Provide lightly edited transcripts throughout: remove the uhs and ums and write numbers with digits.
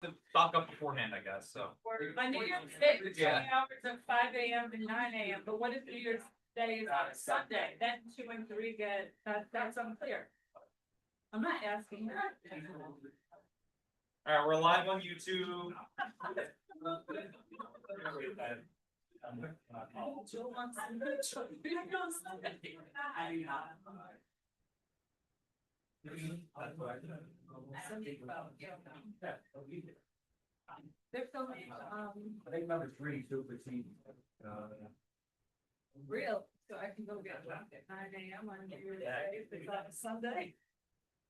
to stock up beforehand, I guess, so. My New Year's Day is 20 hours of 5 a.m. and 9 a.m. But what if New Year's Day is on a Sunday? Then 2 and 3 get that's unclear. I'm not asking that. All right, we're live on YouTube. Jill wants to be on Sunday. They're filming, I think number 3 supersedes. real, so I can go get drunk at 9 a.m. on New Year's Day if it's on a Sunday.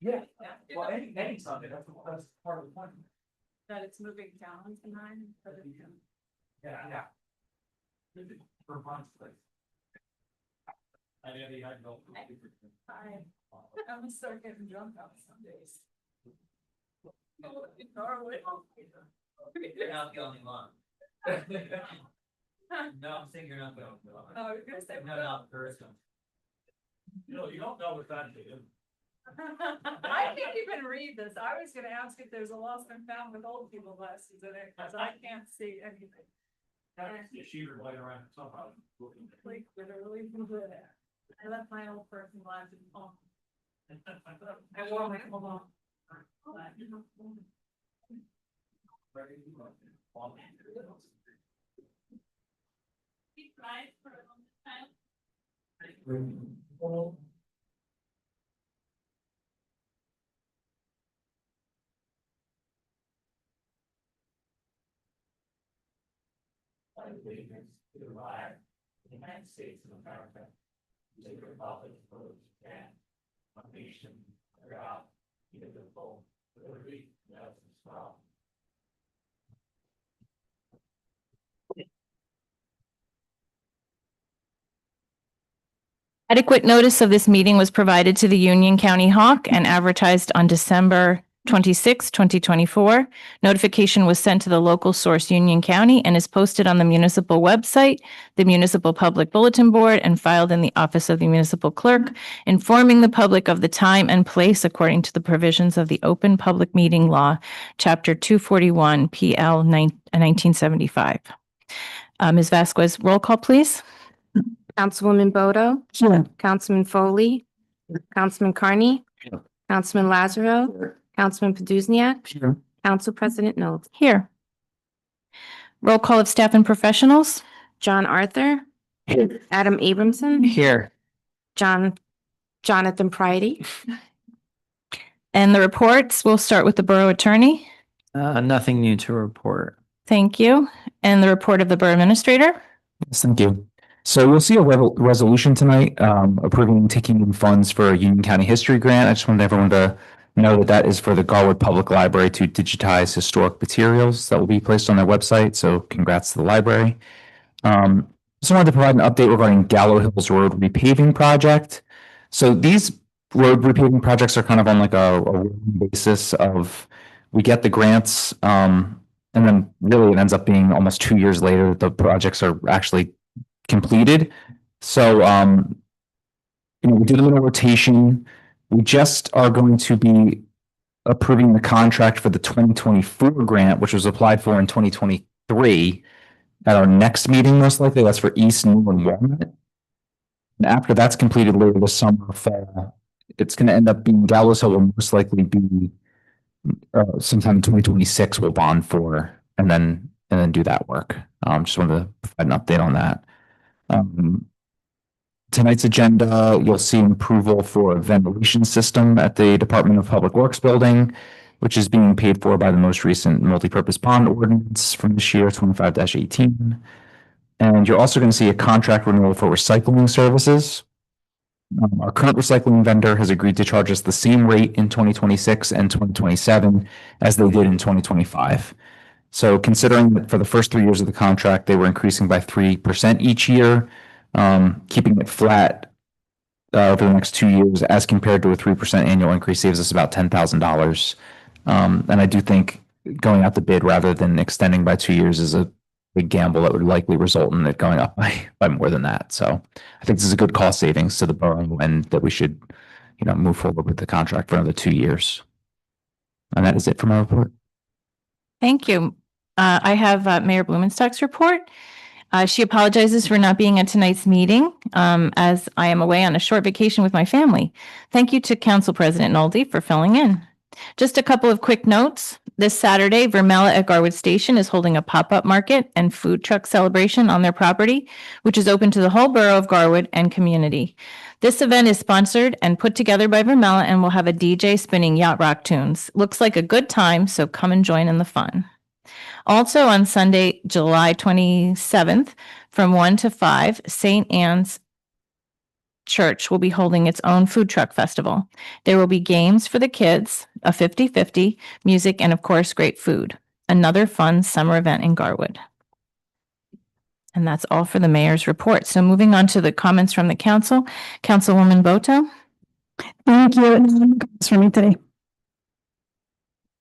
Yeah, well, any Sunday, that's part of the point. That it's moving down to 9 instead of 10. Yeah. For brunch place. I'm gonna start getting drunk on Sundays. Garwood. You're not the only one. No, I'm saying you're not the only one. Oh, you're gonna say. No, not the person. You know, you don't know what that is. I can't even read this. I was gonna ask if there's a lost and found with old people glasses in it, because I can't see anything. She would lay around somehow. Like literally from there. I left my old person glasses on. I wore my old. Keep trying for a long time. The United States of America, the Republic of Japan, one nation, under God, indivisible, with liberty and justice for all. Adequate notice of this meeting was provided to the Union County Hawk and advertised on December 26, 2024. Notification was sent to the local source, Union County, and is posted on the municipal website, the municipal public bulletin board, and filed in the office of the municipal clerk, informing the public of the time and place according to the provisions of the Open Public Meeting Law, Chapter 241, PL 1975. Ms. Vasquez, roll call, please. Councilwoman Bodo. Here. Councilman Foley. Councilman Carney. Here. Councilman Lazaro. Councilman Poduzniak. Council President Knowles. Here. Roll call of staff and professionals. John Arthur. Adam Abramson. Here. Jonathan Pridy. And the reports, we'll start with the borough attorney. Nothing new to report. Thank you. And the report of the borough administrator. Yes, thank you. So you'll see a resolution tonight approving taking in funds for a Union County History Grant. I just wanted everyone to know that that is for the Garwood Public Library to digitize historic materials that will be placed on their website. So congrats to the library. Just wanted to provide an update regarding Gallow Hills Road repaving project. So these road repaving projects are kind of on like a basis of we get the grants and then really it ends up being almost 2 years later that the projects are actually completed. So, we did a little rotation. We just are going to be approving the contract for the 2024 grant, which was applied for in 2023 at our next meeting, most likely. That's for East, New, and Walnut. And after that's completed later this summer or fall, it's going to end up being Gallows Hill will most likely be sometime in 2026 we'll bond for and then do that work. Just wanted to provide an update on that. Tonight's agenda, you'll see approval for a ventilation system at the Department of Public Works building, which is being paid for by the most recent multipurpose bond ordinance from this year, 25-18. And you're also going to see a contract renewal for recycling services. Our current recycling vendor has agreed to charge us the same rate in 2026 and 2027 as they did in 2025. So considering that for the first 3 years of the contract, they were increasing by 3% each year, keeping it flat over the next 2 years as compared to a 3% annual increase saves us about $10,000. And I do think going out the bid rather than extending by 2 years is a big gamble that would likely result in it going up by more than that. So I think this is a good cost savings to the borough and that we should, move forward with the contract for another 2 years. And that is it for my report. Thank you. I have Mayor Blumenstock's report. She apologizes for not being at tonight's meeting, as I am away on a short vacation with my family. Thank you to Council President Noldy for filling in. Just a couple of quick notes. This Saturday, Vermella at Garwood Station is holding a pop-up market and food truck celebration on their property, which is open to the whole borough of Garwood and community. This event is sponsored and put together by Vermella and will have a DJ spinning yacht rock tunes. Looks like a good time, so come and join in the fun. Also on Sunday, July 27th, from 1 to 5, St. Anne's Church will be holding its own food truck festival. There will be games for the kids, a 50-50, music, and of course, great food. Another fun summer event in Garwood. And that's all for the mayor's report. So moving on to the comments from the council, Councilwoman Boto. Thank you. No comments for me today.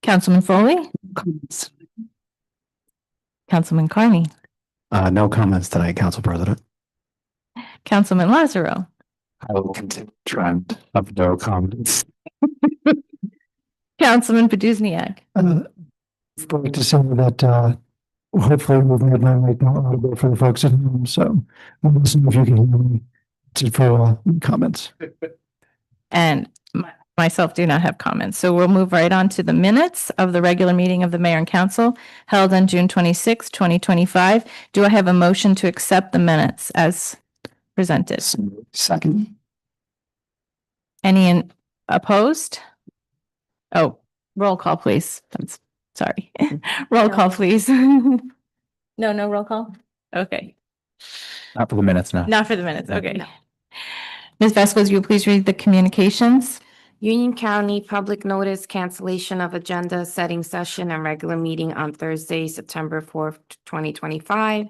Councilman Foley, Comments. Councilman Carney, No comments tonight, Council President. Councilman Lazaro, I will continue trend of no comments. Councilman Poduzniak. I'd like to say that hopefully we've made my mic more audible for the folks at home. So listen if you can hear me for comments. And myself do not have comments. So we'll move right on to the minutes of the regular meeting of the mayor and council held on June 26, 2025. Do I have a motion to accept the minutes as presented? Second. Any opposed? Oh, roll call, please. Sorry. Roll call, please. No roll call? Okay. Not for the minutes, no. Not for the minutes. Okay. Ms. Vasquez, you please read the communications. Union County Public Notice Cancellation of Agenda Setting Session and Regular Meeting on Thursday, September 4th, 2025.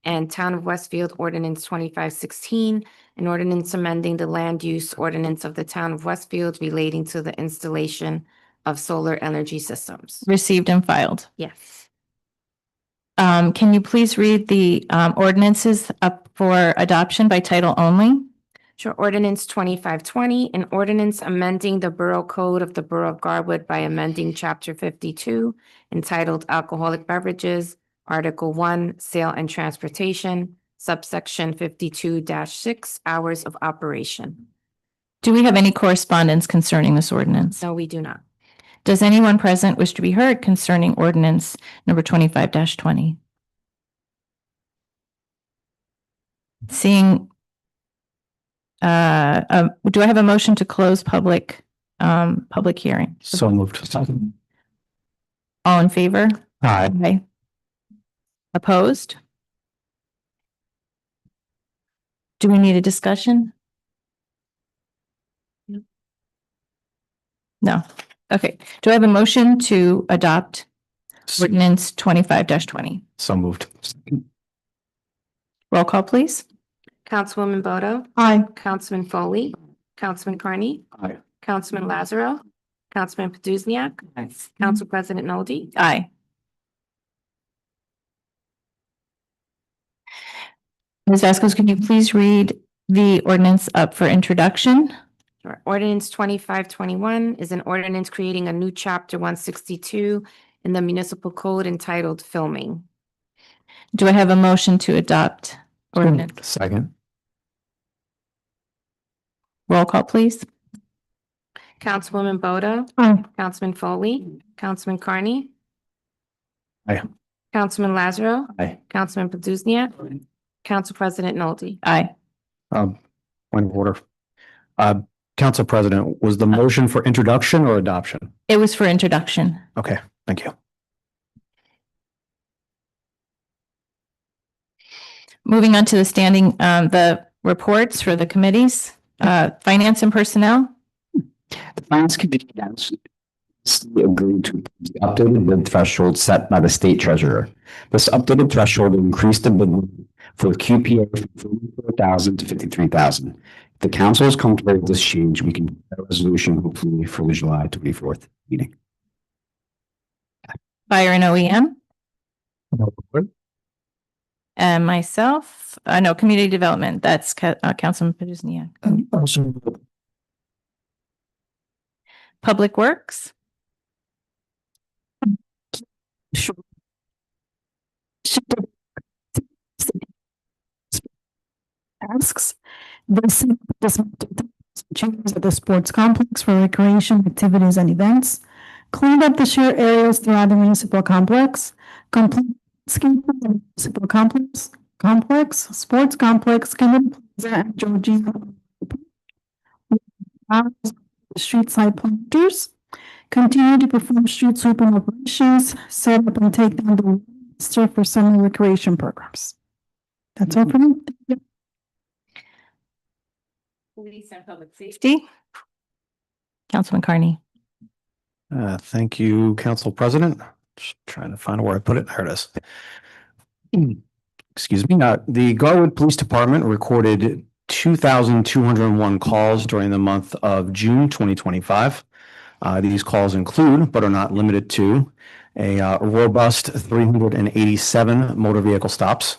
And Town of Westfield Ordinance 2516, an ordinance amending the land use ordinance of the Town of Westfield relating to the installation of solar energy systems. Received and filed. Yes. Can you please read the ordinances up for adoption by title only? Sure. Ordinance 2520, an ordinance amending the Borough Code of the Borough of Garwood by amending Chapter 52 entitled Alcoholic Beverages, Article 1, Sale and Transportation, subsection 52-6, Hours of Operation. Do we have any correspondence concerning this ordinance? No, we do not. Does anyone present wish to be heard concerning ordinance number 25-20? Seeing, do I have a motion to close public hearing? So moved. All in favor? Aye. Aye. Opposed? Do we need a discussion? No. Okay. Do I have a motion to adopt ordinance 25-20? So moved. Roll call, please. Councilwoman Bodo, Aye. Councilman Foley, Councilman Carney, Aye. Councilman Lazaro, Councilman Poduzniak, Council President Noldy. Aye. Ms. Vasquez, could you please read the ordinance up for introduction? Sure. Ordinance 2521 is an ordinance creating a new chapter 162 in the municipal code entitled Filming. Do I have a motion to adopt ordinance? Second. Roll call, please. Councilwoman Bodo, Aye. Councilman Foley, Councilman Carney. Aye. Councilman Lazaro. Aye. Councilman Poduzniak. Council President Noldy. Aye. Point of order. Council President, was the motion for introduction or adoption? It was for introduction. Okay, thank you. Moving on to the the reports for the committees, finance and personnel. The Finance Committee announced agreed to the updated bid threshold set by the state treasurer. This updated threshold will increase the bid for QPA from 44,000 to 53,000. If the council is comfortable with this change, we can get a resolution hopefully for the July 24th meeting. Fire and OEM. And myself, no, community development. That's Councilman Poduzniak. Also, Public Works. Asks changes at the sports complex for recreation activities and events, cleaned up the shared areas throughout the municipal complex, complete landscaping in the municipal complex, sports complex, Kennedy Plaza and Georgina. Street side planters, continue to perform street sweeping operations, set up and take down the lister for summer recreation programs. That's all for me. Thank you. Police and Public Safety. Councilman Carney. Thank you, Council President. Just trying to find where I put it. There it is. Excuse me. The Garwood Police Department recorded 2,201 calls during the month of June 2025. These calls include, but are not limited to, a robust 387 motor vehicle stops,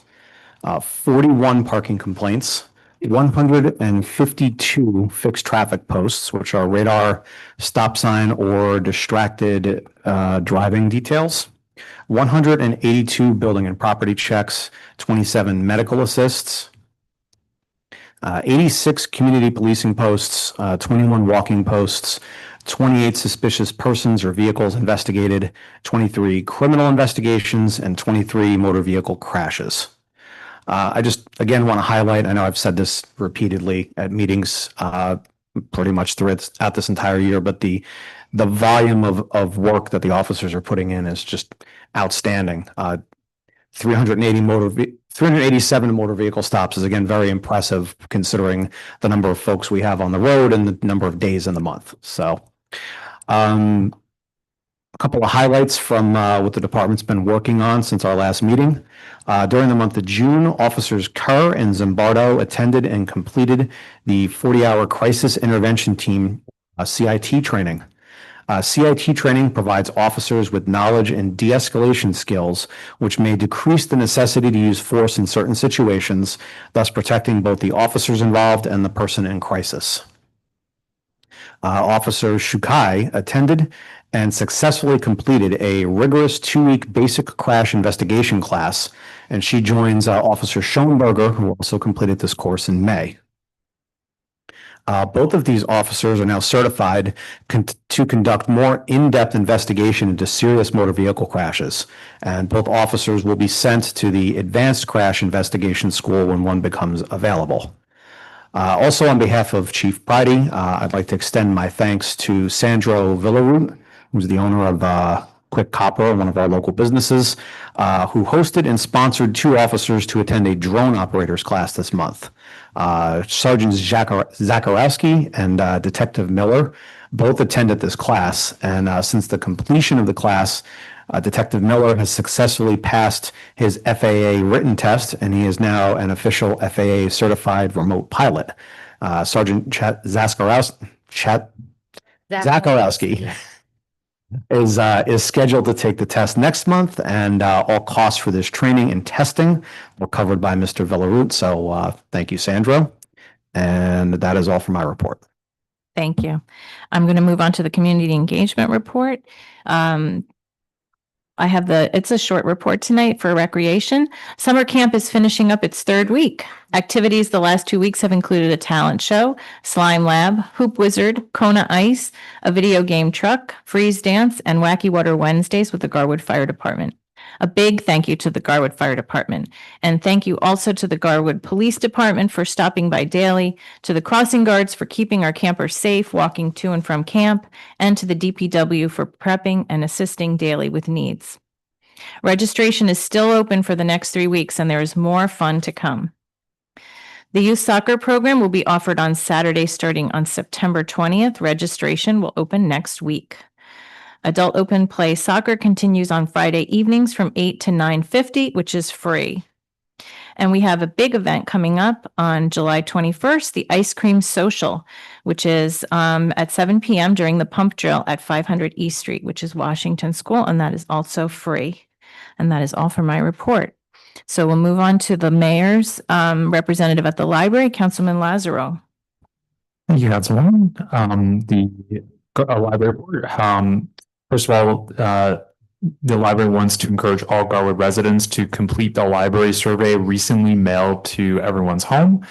41 parking complaints, 152 fixed traffic posts, which are radar, stop sign, or distracted driving details, 182 building and property checks, 27 medical assists, 86 community policing posts, 21 walking posts, 28 suspicious persons or vehicles investigated, 23 criminal investigations, and 23 motor vehicle crashes. I just, again, want to highlight, I know I've said this repeatedly at meetings pretty much throughout this entire year, but the volume of work that the officers are putting in is just outstanding. 387 motor vehicle stops is, again, very impressive considering the number of folks we have on the road and the number of days in the month. So a couple of highlights from what the department's been working on since our last meeting. During the month of June, officers Kerr and Zimbardo attended and completed the 40-hour crisis intervention team CIT training. CIT training provides officers with knowledge and de-escalation skills, which may decrease the necessity to use force in certain situations, thus protecting both the officers involved and the person in crisis. Officer Shukai attended and successfully completed a rigorous 2-week basic crash investigation class, and she joins Officer Schoenberger, who also completed this course in May. Both of these officers are now certified to conduct more in-depth investigation into serious motor vehicle crashes, and both officers will be sent to the Advanced Crash Investigation School when one becomes available. Also, on behalf of Chief Bridie, I'd like to extend my thanks to Sandro Villaroot, who's the owner of Quick Copper, one of our local businesses, who hosted and sponsored 2 officers to attend a drone operators class this month. Sergeant Zakarowski and Detective Miller both attended this class, and since the completion of the class, Detective Miller has successfully passed his FAA written test, and he is now an official FAA certified remote pilot. Sergeant Zakarowski is scheduled to take the test next month, and all costs for this training and testing were covered by Mr. Villaroot. So thank you, Sandro. And that is all for my report. Thank you. I'm going to move on to the community engagement report. It's a short report tonight for recreation. Summer camp is finishing up its 3rd week. Activities the last 2 weeks have included a talent show, slime lab, hoop wizard, Kona ice, a video game truck, freeze dance, and wacky water Wednesdays with the Garwood Fire Department. A big thank you to the Garwood Fire Department. And thank you also to the Garwood Police Department for stopping by daily, to the crossing guards for keeping our campers safe walking to and from camp, and to the DPW for prepping and assisting daily with needs. Registration is still open for the next 3 weeks, and there is more fun to come. The youth soccer program will be offered on Saturday starting on September 20th. Registration will open next week. Adult open play soccer continues on Friday evenings from 8 to 9:50, which is free. And we have a big event coming up on July 21st, the Ice Cream Social, which is at 7 p.m. during the pump drill at 500 East Street, which is Washington School, and that is also free. And that is all for my report. So we'll move on to the mayor's representative at the library, Councilman Lazaro. Thank you, Councilwoman. The library report. First of all, the library wants to encourage all Garwood residents to complete the library survey recently mailed to everyone's home.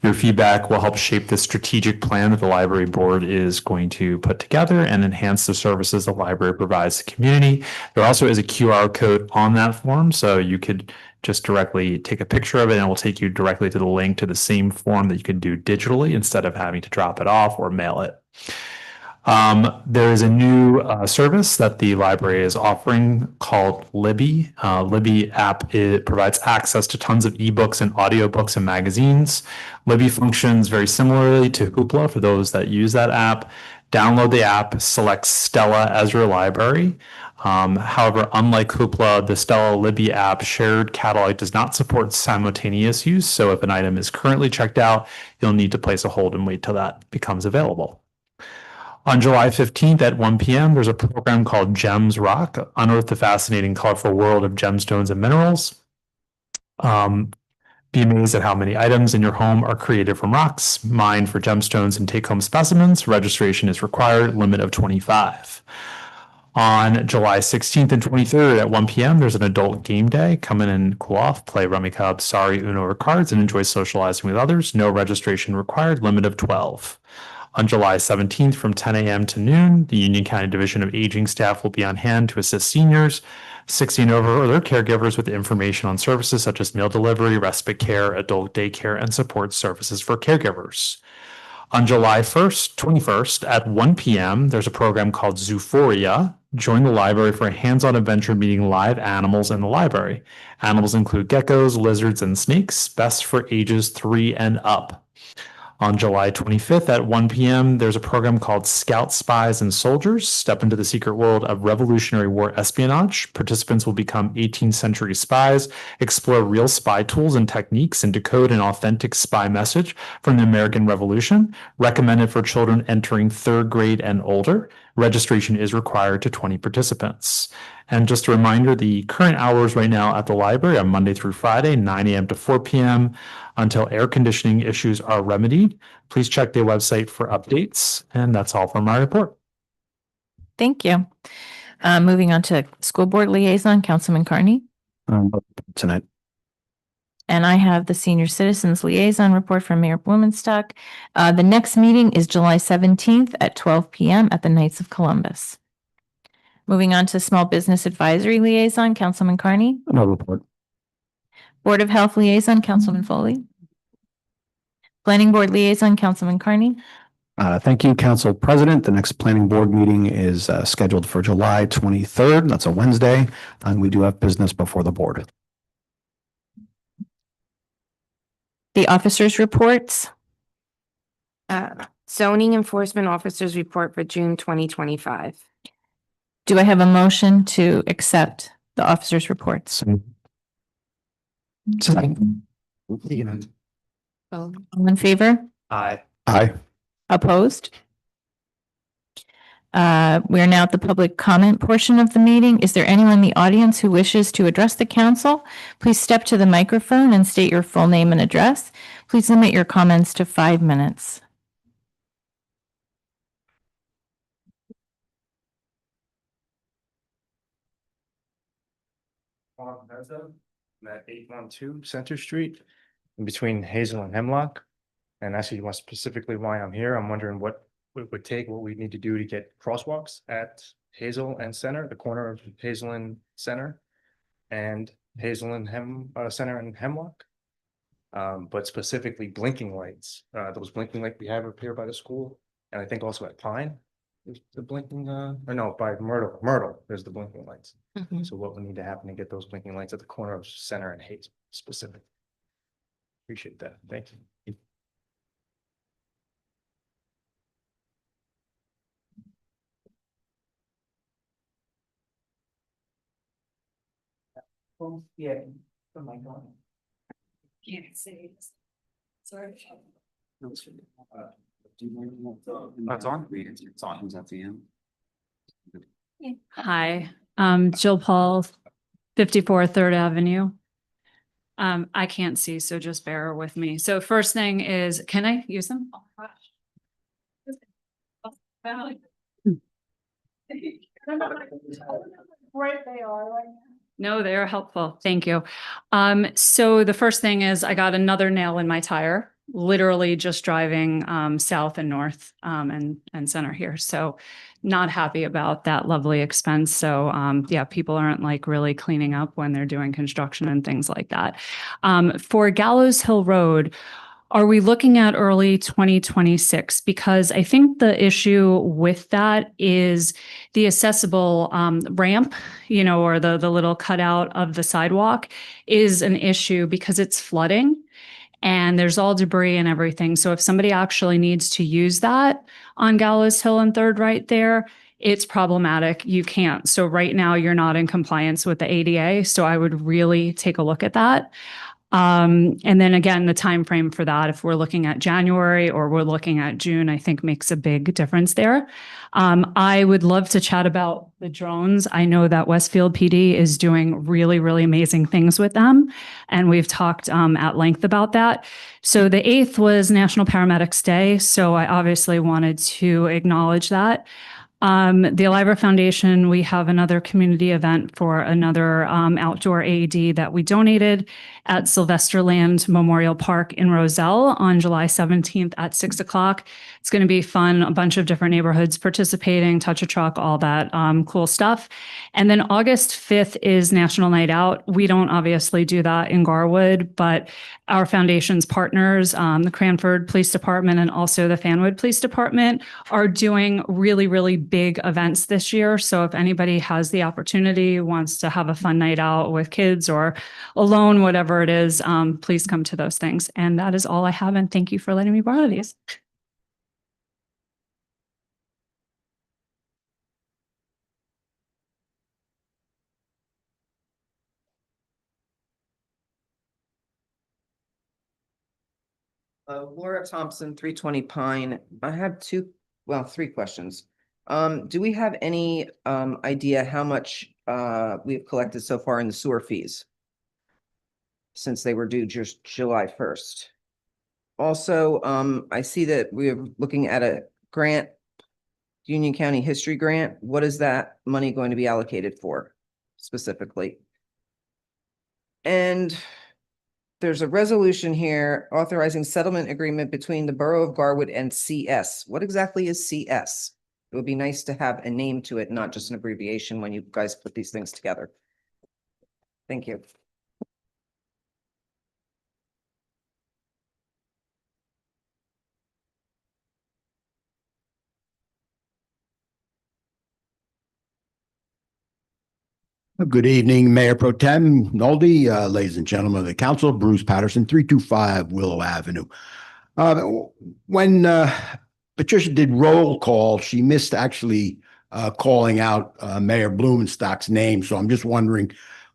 Your feedback will help shape the strategic plan that the library board is going to put together and enhance the services the library provides to the community. There also is a QR code on that form, so you could just directly take a picture of it and it will take you directly to the link to the same form that you could do digitally instead of having to drop it off or mail it. There is a new service that the library is offering called Libby. Libby app, it provides access to tons of ebooks and audiobooks and magazines. Libby functions very similarly to Hoopla for those that use that app. Download the app, select Stella as your library. However, unlike Hoopla, the Stella Libby app shared catalog does not support simultaneous use. So if an item is currently checked out, you'll need to place a hold and wait till that becomes available. On July 15th at 1 p.m., there's a program called Gems Rock, Unearth the Fascinating, Colorful World of Gemstones and Minerals. Be amazed at how many items in your home are created from rocks, mined for gemstones and take-home specimens. Registration is required, limit of 25. On July 16th and 23rd at 1 p.m., there's an adult game day. Come in and cool off, play Rummy Cub, Sorry, Uno, or cards, and enjoy socializing with others. No registration required, limit of 12. On July 17th from 10 a.m. to noon, the Union County Division of Aging staff will be on hand to assist seniors 60 and over or their caregivers with information on services such as meal delivery, respite care, adult daycare, and support services for caregivers. On July 21st at 1 p.m., there's a program called Zoophoria. Join the library for a hands-on adventure meeting live animals in the library. Animals include geckos, lizards, and snakes, best for ages 3 and up. On July 25th at 1 p.m., there's a program called Scout Spies and Soldiers. Step into the secret world of Revolutionary War espionage. Participants will become 18th century spies, explore real spy tools and techniques, and decode an authentic spy message from the American Revolution. Recommended for children entering 3rd grade and older. Registration is required to 20 participants. And just a reminder, the current hours right now at the library are Monday through Friday, 9 a.m. to 4 p.m. until air conditioning issues are remedied. Please check their website for updates. And that's all for my report. Thank you. Moving on to School Board Liaison, Councilman Carney. Tonight. And I have the Senior Citizens Liaison report from Mayor Blumenstock. The next meeting is July 17th at 12 p.m. at the Knights of Columbus. Moving on to Small Business Advisory Liaison, Councilman Carney. No report. Board of Health Liaison, Councilman Foley. Planning Board Liaison, Councilman Carney. Thank you, Council President. The next planning board meeting is scheduled for July 23rd. That's a Wednesday, and we do have business before the board. The officers' reports. Zoning Enforcement Officers Report for June 2025. Do I have a motion to accept the officers' reports? All in favor? Aye. Aye. Opposed? We are now at the public comment portion of the meeting. Is there anyone in the audience who wishes to address the council? Please step to the microphone and state your full name and address. Please limit your comments to 5 minutes. I'm at 812 Center Street, in between Hazel and Hemlock. And actually, more specifically why I'm here, I'm wondering what it would take, what we need to do to get crosswalks at Hazel and Center, the corner of Hazel and Center, and Hazel and Center and Hemlock. But specifically blinking lights, those blinking lights we have up here by the school, and I think also at Pine. There's the blinking, or no, by Myrtle, there's the blinking lights. So what would need to happen to get those blinking lights at the corner of Center and Hazel specific? Appreciate that. Thank you. Yeah. Oh my God. Can't see. Sorry. That's on. It's on. Who's at the end? Hi, Jill Paul, 54 3rd Avenue. I can't see, so just bear with me. So first thing is, can I use them? great they are right now. No, they're helpful. Thank you. So the first thing is I got another nail in my tire, literally just driving south and north and center here. So not happy about that lovely expense. So yeah, people aren't like really cleaning up when they're doing construction and things like that. For Gallows Hill Road, are we looking at early 2026? Because I think the issue with that is the accessible ramp, or the little cutout of the sidewalk is an issue because it's flooding and there's all debris and everything. So if somebody actually needs to use that on Gallows Hill and Third right there, it's problematic. You can't. So right now you're not in compliance with the ADA. So I would really take a look at that. And then again, the time frame for that, if we're looking at January or we're looking at June, I think makes a big difference there. I would love to chat about the drones. I know that Westfield PD is doing really, really amazing things with them, and we've talked at length about that. So the 8th was National Paramedics Day, so I obviously wanted to acknowledge that. The Aliva Foundation, we have another community event for another outdoor AED that we donated at Sylvesterland Memorial Park in Roselle on July 17th at 6 o'clock. It's going to be fun, a bunch of different neighborhoods participating, touch a truck, all that cool stuff. And then August 5th is National Night Out. We don't obviously do that in Garwood, but our foundation's partners, the Cranford Police Department and also the Fanwood Police Department, are doing really, really big events this year. So if anybody has the opportunity, wants to have a fun night out with kids or alone, whatever it is, please come to those things. And that is all I have. And thank you for letting me borrow these. Laura Thompson, 320 Pine. I have three questions. Do we have any idea how much we've collected so far in the sewer fees? Since they were due just July 1st. Also, I see that we're looking at a grant, Union County History Grant. What is that money going to be allocated for specifically? And there's a resolution here authorizing settlement agreement between the Borough of Garwood and CS. What exactly is CS? It would be nice to have a name to it, not just an abbreviation when you guys put these things together. Thank you. Good evening, Mayor Pro Tem Noldy, ladies and gentlemen of the council, Bruce Patterson, 325 Willow Avenue. When Patricia did roll call, she missed actually calling out Mayor Blumenstock's name. So I'm just wondering,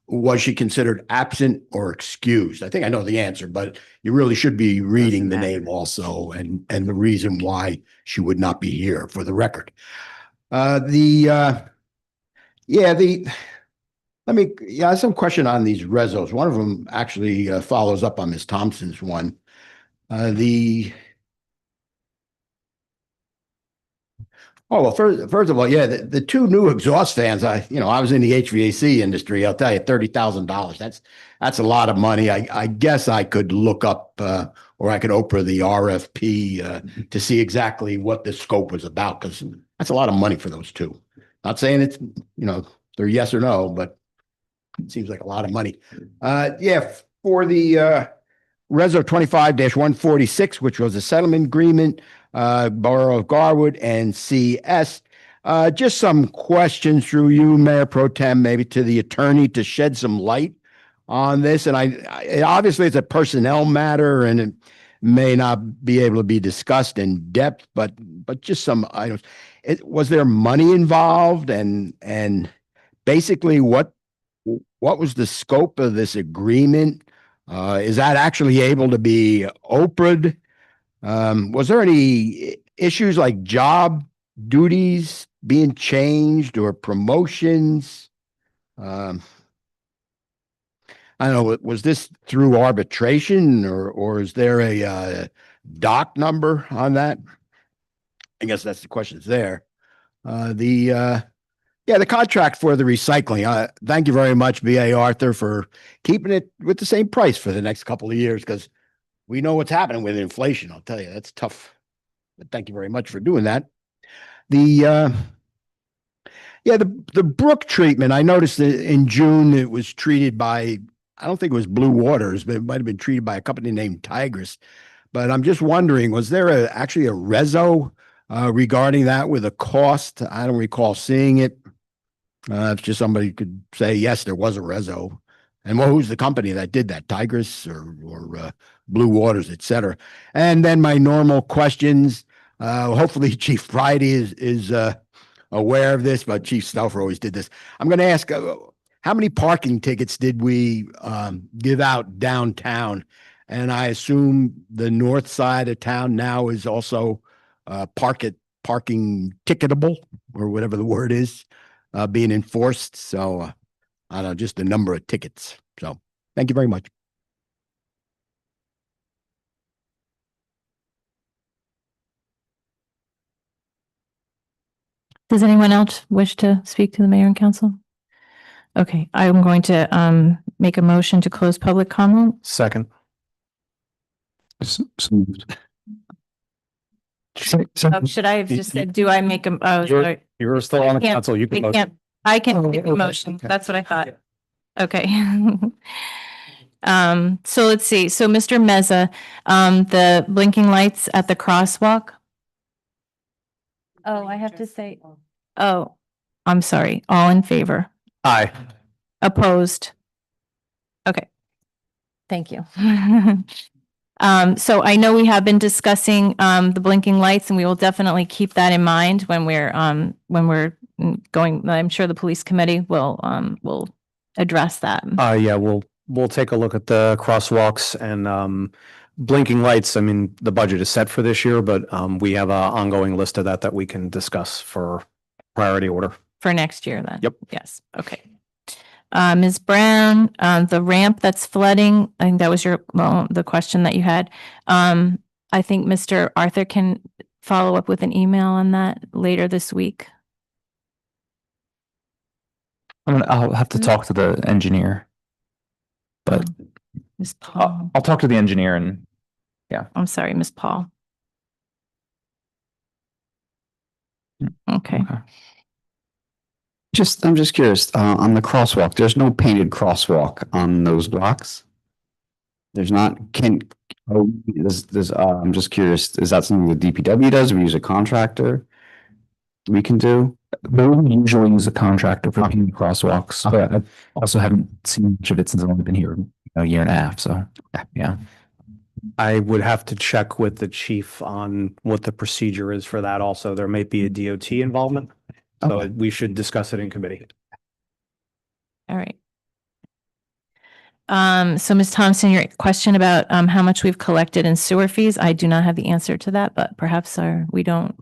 was she considered absent or excused? I think I know the answer, but you really should be reading the name also and the reason why she would not be here for the record. I have some question on these resos. One of them actually follows up on Ms. Thompson's one. First of all, the two new exhaust fans. I was in the HVAC industry. I'll tell you, $30,000. That's a lot of money. I guess I could look up or I could Oprah the RFP to see exactly what the scope was about, because that's a lot of money for those two. Not saying it's they're yes or no, but it seems like a lot of money. For the Reso 25-146, which was a settlement agreement, Borough of Garwood and CS. Just some questions through you, Mayor Pro Tem, maybe to the attorney to shed some light on this. And obviously it's a personnel matter and it may not be able to be discussed in depth, but just some items. Was there money involved, and basically what was the scope of this agreement? Is that actually able to be Oprah'd? Was there any issues like job duties being changed or promotions? I don't know, was this through arbitration or is there a doc number on that? I guess that's the question there. Yeah, the contract for the recycling. Thank you very much, BA Arthur, for keeping it with the same price for the next couple of years, because we know what's happening with inflation. I'll tell you, that's tough. But thank you very much for doing that. The brook treatment, I noticed that in June it was treated by, I don't think it was Blue Waters, but it might have been treated by a company named Tigris. But I'm just wondering, was there actually a reso regarding that with a cost? I don't recall seeing it. If just somebody could say, yes, there was a reso. And who's the company that did that? Tigris or Blue Waters, et cetera. And then my normal questions. Hopefully Chief Friday is aware of this, but Chief Stauffer always did this. I'm going to ask, how many parking tickets did we give out downtown? And I assume the north side of town now is also parking ticketable, or whatever the word is, being enforced. So I don't know, just the number of tickets. So thank you very much. Does anyone else wish to speak to the mayor and council? Okay, I'm going to make a motion to close public comment. Second. Should I have just said, do I make a, oh, You're, sorry. you're still on the Can't- council. You I can. can't, I can make a okay. motion. Okay. That's what I thought. Okay. So let's see. So Mr. Meza, the blinking lights at the crosswalk. Oh, I have to say, oh, I'm sorry. All in favor? Aye. Opposed? Okay. Thank you. So I know we have been discussing the blinking lights, and we will definitely keep that in mind when we're going. I'm sure the police committee will address that. Yeah, we'll take a look at the crosswalks and blinking lights. I mean, the budget is set for this year, but we have an ongoing list of that we can discuss for priority order. For next year then? Yep. Yes, okay. Ms. Brown, the ramp that's flooding, I think that was the question that you had. I think Mr. Arthur can follow up with an email on that later this week. I'll have to talk to the engineer. But Ms. Paul, I'll talk to the engineer and I'm sorry, Ms. Paul. Okay. I'm just curious, on the crosswalk, there's no painted crosswalk on those blocks? There's not, I'm just curious, is that something the DPW does? We use a contractor? We can do? we usually use a contractor for painting crosswalks, but I also haven't seen much of it since I've only been here a year and a half. So yeah. I would have to check with the chief on what the procedure is for that also. There may be a DOT involvement. So we should discuss it in committee. All right. So Ms. Thompson, your question about how much we've collected in sewer fees, I do not have the answer to that, but perhaps we're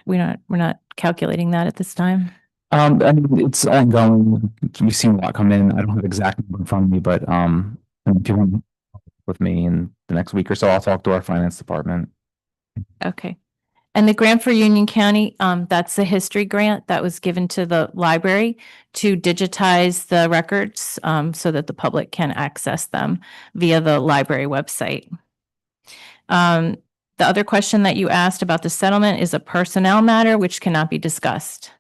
not calculating that at this time. I mean, it's ongoing. We've seen a lot come in. I don't have exact number in front of me, but if you want to work with me in the next week or so, I'll talk to our finance department. Okay. And the grant for Union County, that's the history grant that was given to the library to digitize the records so that the public can access them via the library website. The other question that you asked about the settlement is a personnel matter which cannot be discussed.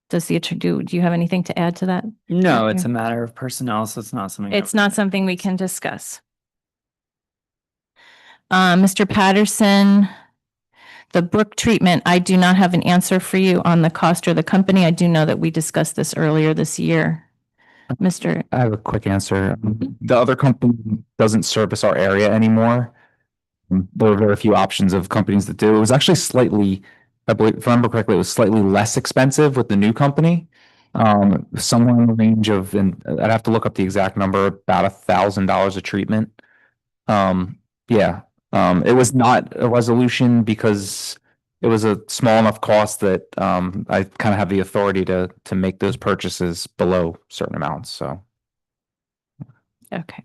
Do you have anything to add to that? No, it's a matter of personnel, so it's not something. It's not something we can discuss. Mr. Patterson, the brook treatment, I do not have an answer for you on the cost or the company. I do know that we discussed this earlier this year. Mr. I have a quick answer. The other company doesn't service our area anymore. There are very few options of companies that do. It was actually slightly, I believe, if I remember correctly, it was slightly less expensive with the new company. Somewhere in the range of, and I'd have to look up the exact number, about $1,000 a treatment. It was not a resolution because it was a small enough cost that I kind of have the authority to make those purchases below certain amounts. So Okay.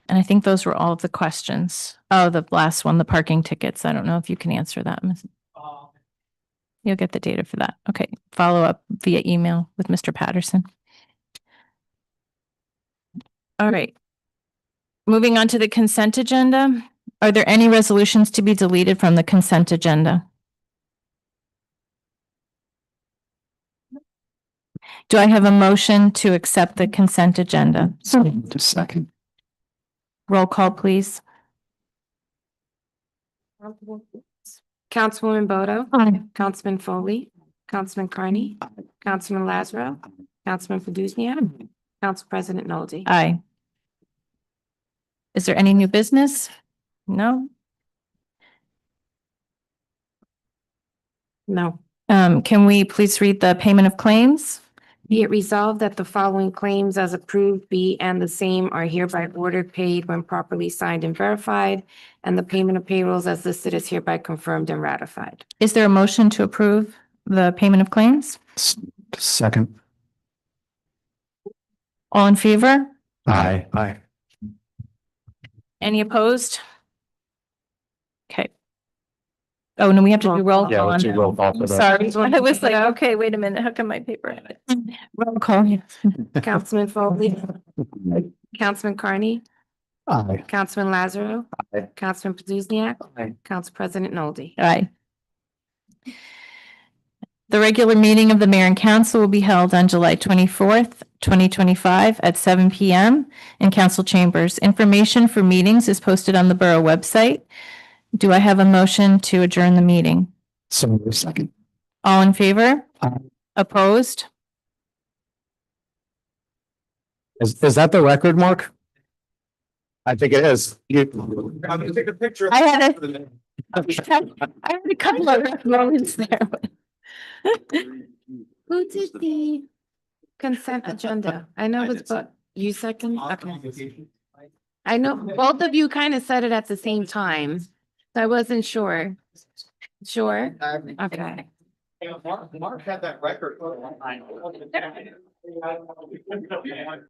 And I think those were all of the questions. Oh, the last one, the parking tickets. I don't know if you can answer that. You'll get the data for that. Okay, follow up via email with Mr. Patterson. All right. Moving on to the consent agenda. Are there any resolutions to be deleted from the consent agenda? Do I have a motion to accept the consent agenda? So, just a second. Roll call, please. Councilwoman Bodo, Aye. Councilman Foley, Councilman Carney, Councilman Lazaro, Councilman Padusniak, Council President Noldy. Aye. Is there any new business? No? No. Can we please read the payment of claims? Be it resolved that the following claims as approved be and the same are hereby ordered, paid when properly signed and verified, and the payment of payrolls as listed is hereby confirmed and ratified. Is there a motion to approve the payment of claims? Second. All in favor? Aye. Aye. Any opposed? Okay. Oh, no, we have to do roll Yeah, call. let's do on roll call for that. that. Sorry, I was like, okay, wait a minute, how come my paper? Roll call. Councilman Foley, Councilman Carney, Aye. Councilman Lazaro, Aye. Councilman Padusniak, Aye. Council President Noldy. Aye. The regular meeting of the mayor and council will be held on July 24th, 2025 at 7 PM in council chambers. Information for meetings is posted on the borough website. Do I have a motion to adjourn the meeting? So, second. All in favor? Aye. Opposed? Is that the record, Mark? I think it is. I'm gonna take a picture. I had a couple of rough moments there. Who did the consent agenda? I know it was, but you second? Okay. I know both of you kind of said it at the same time, so I wasn't sure. Sure? Okay. Mark had that record.